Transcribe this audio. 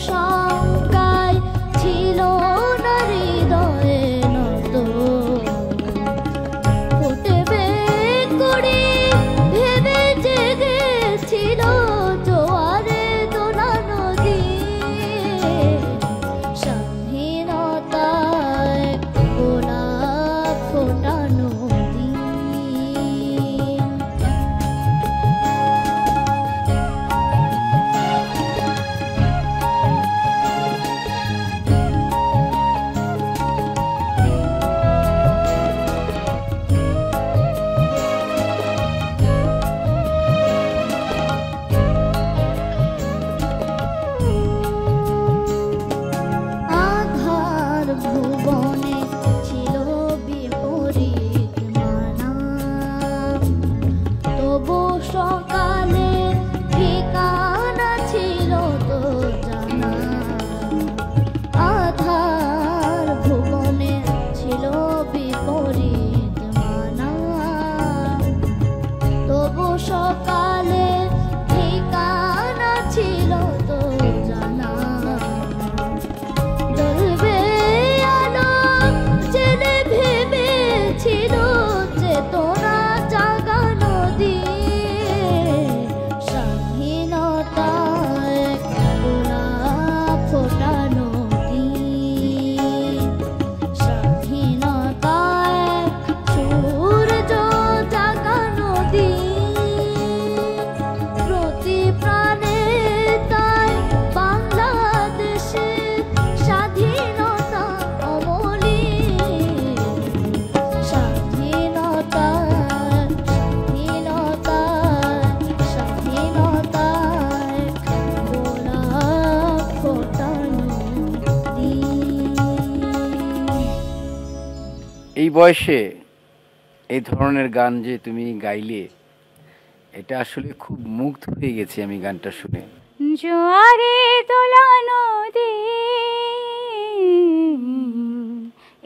শঙ্কায় ছিল না হৃদয়ে নত ফুটবে কুড়ি ভেবে জেগেছিল জোয়ারে দোলা নদী স্বাধীনতায় গোলাপ ফোটানো ভুবনে ছিল বিপরীত মানা তবু সকালে ঠিকানা ছিল তো জানা আধার ভুবনে ছিল বিপরীত মানা তবু সকালে ঠিকানা ছিল তো জানা ছিল চেতনা জাগানো দিয়ে স্বাধীনতায় গোলাপ ফোটানো দিন স্বাধীনতায় সূর্য জাগানো দিন প্রতি প্রাণে তাই বাংলাদেশে স্বাধীনতা অমলিন এই বয়সে এই ধরনের গান যে তুমি গাইলে এটা আসলে খুব মুগ্ধ হয়ে গেছি আমি গানটা শুনে। জোয়ারে দোলা নদী